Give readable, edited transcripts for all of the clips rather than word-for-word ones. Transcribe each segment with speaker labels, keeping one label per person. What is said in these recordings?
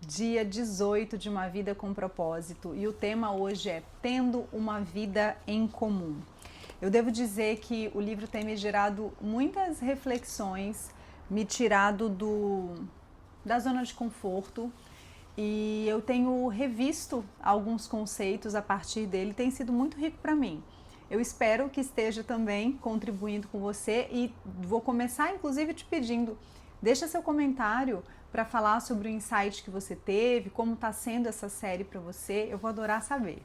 Speaker 1: dia 18 de uma vida com propósito, e o tema hoje é Tendo uma Vida em Comum. Eu devo dizer que o livro tem me gerado muitas reflexões, me tirado da zona de conforto, e eu tenho revisto alguns conceitos a partir dele, tem sido muito rico para mim. Eu espero que esteja também contribuindo com você e vou começar inclusive te pedindo, deixa seu comentário para falar sobre o insight que você teve, como está sendo essa série para você, eu vou adorar saber.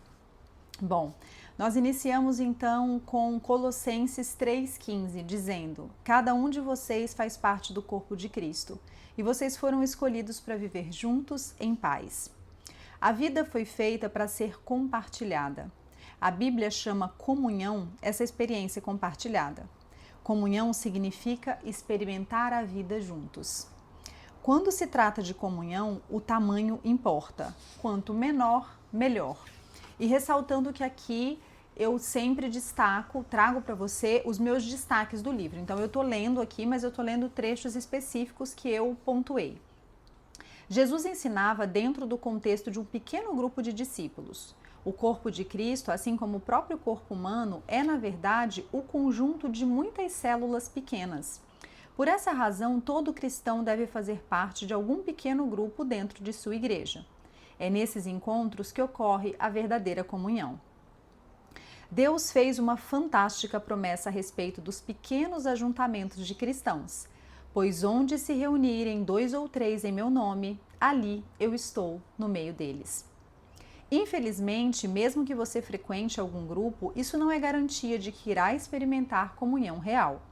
Speaker 1: Bom, nós iniciamos então com Colossenses 3,15, dizendo: cada um de vocês faz parte do corpo de Cristo e vocês foram escolhidos para viver juntos em paz. A vida foi feita para ser compartilhada. A Bíblia chama comunhão essa experiência compartilhada. Comunhão significa experimentar a vida juntos. Quando se trata de comunhão, o tamanho importa. Quanto menor, melhor. E ressaltando que aqui eu sempre trago para você os meus destaques do livro. Então eu estou lendo aqui, mas eu estou lendo trechos específicos que eu pontuei. Jesus ensinava dentro do contexto de um pequeno grupo de discípulos. O corpo de Cristo, assim como o próprio corpo humano, é na verdade o conjunto de muitas células pequenas. Por essa razão, todo cristão deve fazer parte de algum pequeno grupo dentro de sua igreja. É nesses encontros que ocorre a verdadeira comunhão. Deus fez uma fantástica promessa a respeito dos pequenos ajuntamentos de cristãos, pois onde se reunirem 2 ou 3 em meu nome, ali eu estou no meio deles. Infelizmente, mesmo que você frequente algum grupo, isso não é garantia de que irá experimentar comunhão real.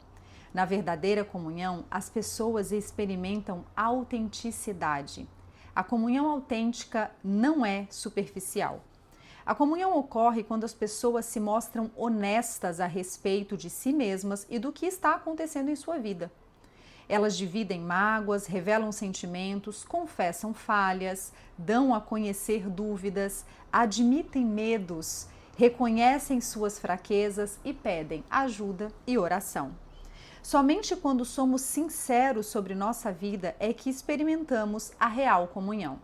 Speaker 1: Na verdadeira comunhão, as pessoas experimentam autenticidade. A comunhão autêntica não é superficial. A comunhão ocorre quando as pessoas se mostram honestas a respeito de si mesmas e do que está acontecendo em sua vida. Elas dividem mágoas, revelam sentimentos, confessam falhas, dão a conhecer dúvidas, admitem medos, reconhecem suas fraquezas e pedem ajuda e oração. Somente quando somos sinceros sobre nossa vida é que experimentamos a real comunhão.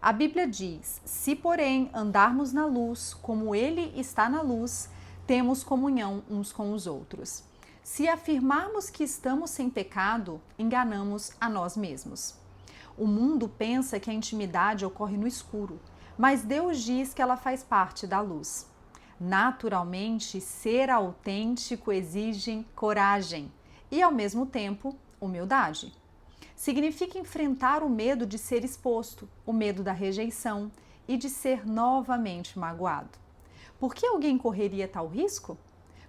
Speaker 1: A Bíblia diz: se porém andarmos na luz, como Ele está na luz, temos comunhão uns com os outros. Se afirmarmos que estamos sem pecado, enganamos a nós mesmos. O mundo pensa que a intimidade ocorre no escuro, mas Deus diz que ela faz parte da luz. Naturalmente, ser autêntico exige coragem e, ao mesmo tempo, humildade. Significa enfrentar o medo de ser exposto, o medo da rejeição e de ser novamente magoado. Por que alguém correria tal risco?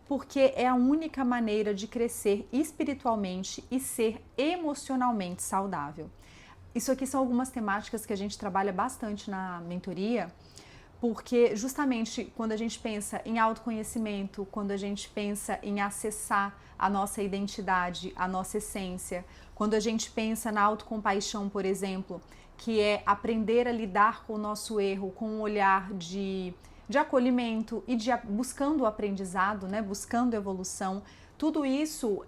Speaker 1: Porque é a única maneira de crescer espiritualmente e ser emocionalmente saudável. Isso aqui são algumas temáticas que a gente trabalha bastante na mentoria, porque justamente quando a gente pensa em autoconhecimento, quando a gente pensa em acessar a nossa identidade, a nossa essência, quando a gente pensa na autocompaixão, por exemplo, que é aprender a lidar com o nosso erro, com um olhar de acolhimento e buscando o aprendizado, né, buscando evolução, tudo isso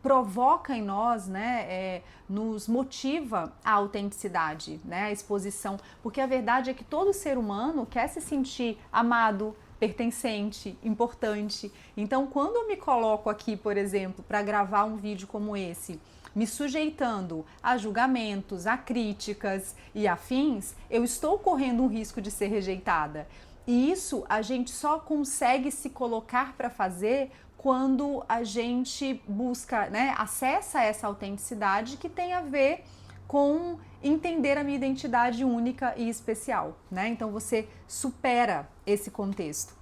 Speaker 1: provoca em nós, né, nos motiva a autenticidade, né, a exposição, porque a verdade é que todo ser humano quer se sentir amado, pertencente, importante. Então, quando eu me coloco aqui, por exemplo, para gravar um vídeo como esse, me sujeitando a julgamentos, a críticas e afins, eu estou correndo um risco de ser rejeitada. E isso a gente só consegue se colocar para fazer quando a gente busca, né, acessa essa autenticidade que tem a ver com entender a minha identidade única e especial, né? Então você supera esse contexto.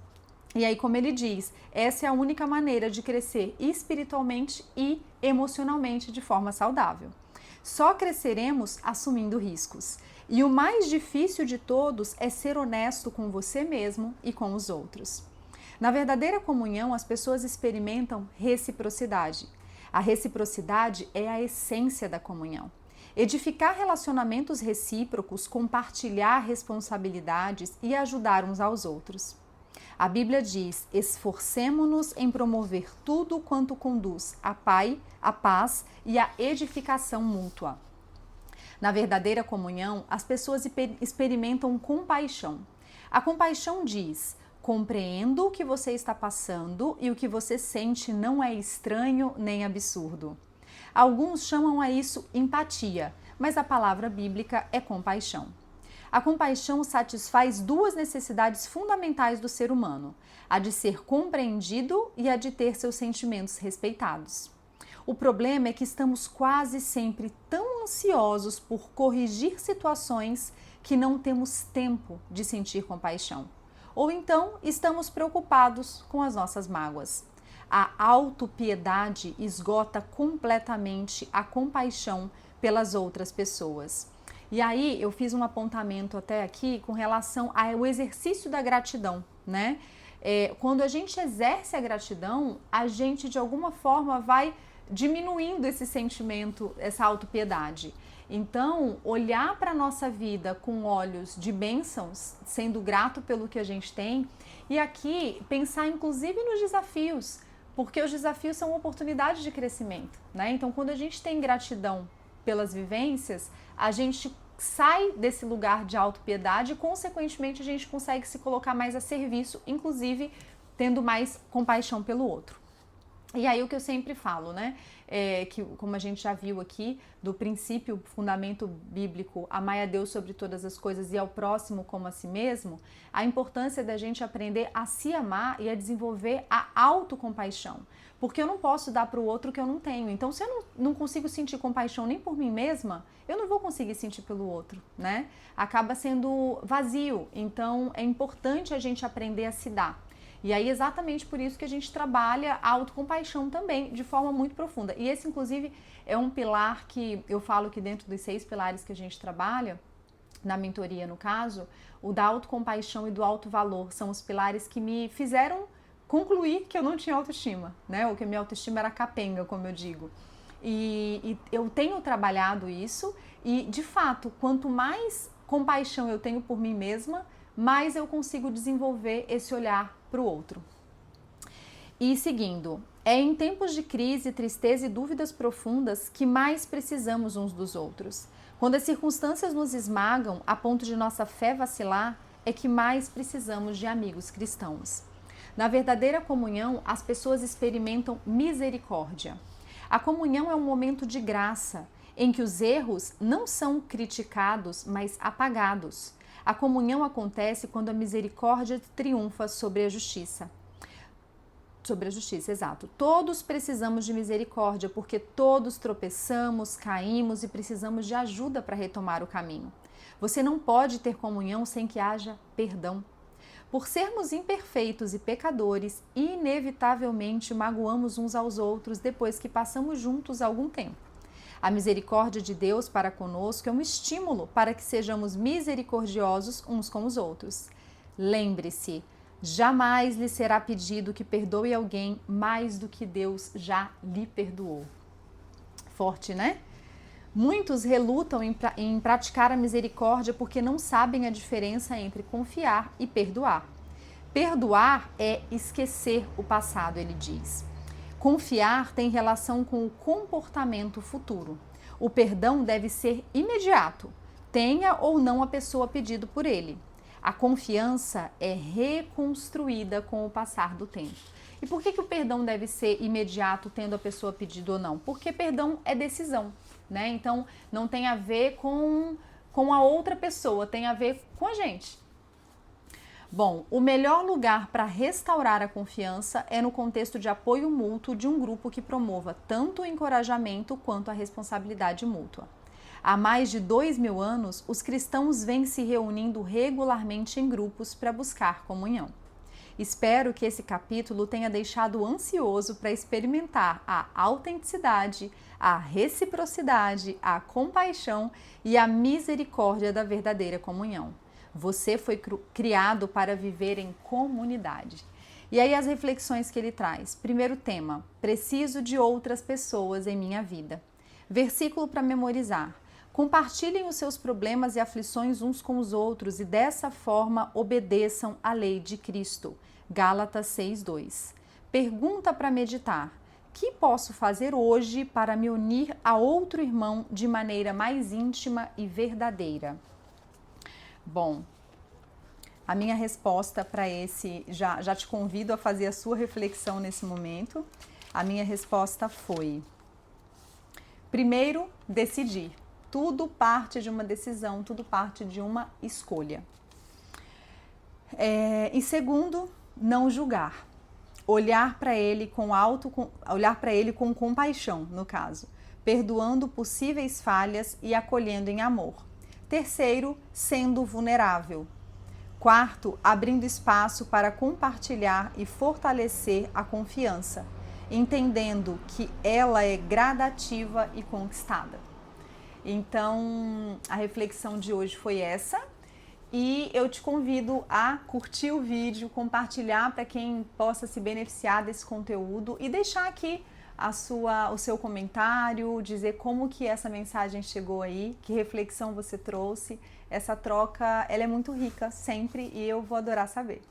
Speaker 1: E aí, como ele diz, essa é a única maneira de crescer espiritualmente e emocionalmente de forma saudável. Só cresceremos assumindo riscos. E o mais difícil de todos é ser honesto com você mesmo e com os outros. Na verdadeira comunhão, as pessoas experimentam reciprocidade. A reciprocidade é a essência da comunhão. Edificar relacionamentos recíprocos, compartilhar responsabilidades e ajudar uns aos outros. A Bíblia diz: esforcemo-nos em promover tudo quanto conduz à paz e à edificação mútua. Na verdadeira comunhão, as pessoas experimentam compaixão. A compaixão diz: compreendo o que você está passando e o que você sente não é estranho nem absurdo. Alguns chamam a isso empatia, mas a palavra bíblica é compaixão. A compaixão satisfaz duas necessidades fundamentais do ser humano: a de ser compreendido e a de ter seus sentimentos respeitados. O problema é que estamos quase sempre tão ansiosos por corrigir situações que não temos tempo de sentir compaixão. Ou então estamos preocupados com as nossas mágoas. A autopiedade esgota completamente a compaixão pelas outras pessoas. E aí eu fiz um apontamento até aqui com relação ao exercício da gratidão, né? Quando a gente exerce a gratidão, a gente de alguma forma vai diminuindo esse sentimento, essa autopiedade. Então, olhar para a nossa vida com olhos de bênçãos, sendo grato pelo que a gente tem, e aqui pensar inclusive nos desafios, porque os desafios são oportunidades de crescimento, né? Então, quando a gente tem gratidão pelas vivências, a gente sai desse lugar de autopiedade e, consequentemente, a gente consegue se colocar mais a serviço, inclusive tendo mais compaixão pelo outro. E aí o que eu sempre falo, né, que como a gente já viu aqui, do princípio, fundamento bíblico, amai a Deus sobre todas as coisas e ao próximo como a si mesmo, a importância da gente aprender a se amar e a desenvolver a autocompaixão. Porque eu não posso dar para o outro o que eu não tenho. Então, se eu não consigo sentir compaixão nem por mim mesma, eu não vou conseguir sentir pelo outro, né? Acaba sendo vazio. Então, é importante a gente aprender a se dar. E aí, exatamente por isso que a gente trabalha a autocompaixão também, de forma muito profunda. E esse, inclusive, é um pilar que eu falo que dentro dos 6 pilares que a gente trabalha, na mentoria no caso, o da autocompaixão e do autovalor são os pilares que me fizeram concluir que eu não tinha autoestima, né? Ou que a minha autoestima era capenga, como eu digo. E eu tenho trabalhado isso e, de fato, quanto mais compaixão eu tenho por mim mesma, mais eu consigo desenvolver esse olhar para o outro. E seguindo, é em tempos de crise, tristeza e dúvidas profundas que mais precisamos uns dos outros. Quando as circunstâncias nos esmagam a ponto de nossa fé vacilar, é que mais precisamos de amigos cristãos. Na verdadeira comunhão, as pessoas experimentam misericórdia. A comunhão é um momento de graça, em que os erros não são criticados, mas apagados. A comunhão acontece quando a misericórdia triunfa sobre a justiça. Sobre a justiça, exato. Todos precisamos de misericórdia, porque todos tropeçamos, caímos e precisamos de ajuda para retomar o caminho. Você não pode ter comunhão sem que haja perdão. Por sermos imperfeitos e pecadores, inevitavelmente magoamos uns aos outros depois que passamos juntos algum tempo. A misericórdia de Deus para conosco é um estímulo para que sejamos misericordiosos uns com os outros. Lembre-se, jamais lhe será pedido que perdoe alguém mais do que Deus já lhe perdoou. Forte, né? Muitos relutam em praticar a misericórdia porque não sabem a diferença entre confiar e perdoar. Perdoar é esquecer o passado, ele diz. Confiar tem relação com o comportamento futuro. O perdão deve ser imediato, tenha ou não a pessoa pedido por ele. A confiança é reconstruída com o passar do tempo. E por que o perdão deve ser imediato, tendo a pessoa pedido ou não? Porque perdão é decisão, né? Então, não tem a ver com a outra pessoa, tem a ver com a gente. Bom, o melhor lugar para restaurar a confiança é no contexto de apoio mútuo de um grupo que promova tanto o encorajamento quanto a responsabilidade mútua. Há mais de 2000 anos, os cristãos vêm se reunindo regularmente em grupos para buscar comunhão. Espero que esse capítulo tenha deixado ansioso para experimentar a autenticidade, a reciprocidade, a compaixão e a misericórdia da verdadeira comunhão. Você foi criado para viver em comunidade. E aí as reflexões que ele traz. Primeiro tema, preciso de outras pessoas em minha vida. Versículo para memorizar. Compartilhem os seus problemas e aflições uns com os outros e dessa forma obedeçam à lei de Cristo. Gálatas 6:2. Pergunta para meditar. que posso fazer hoje para me unir a outro irmão de maneira mais íntima e verdadeira? Bom, a minha resposta para esse, já te convido a fazer a sua reflexão nesse momento. A minha resposta foi: primeiro, decidir. Tudo parte de uma decisão, tudo parte de uma escolha. E segundo, não julgar. Olhar para ele com compaixão, no caso, perdoando possíveis falhas e acolhendo em amor. Terceiro, sendo vulnerável. Quarto, abrindo espaço para compartilhar e fortalecer a confiança, entendendo que ela é gradativa e conquistada. Então, a reflexão de hoje foi essa. E eu te convido a curtir o vídeo, compartilhar para quem possa se beneficiar desse conteúdo e deixar aqui o seu comentário, dizer como que essa mensagem chegou aí, que reflexão você trouxe. Essa troca, ela é muito rica sempre e eu vou adorar saber.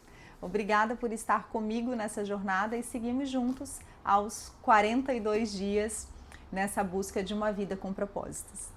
Speaker 1: Obrigada por estar comigo nessa jornada e seguimos juntos aos 42 dias nessa busca de uma vida com propósitos.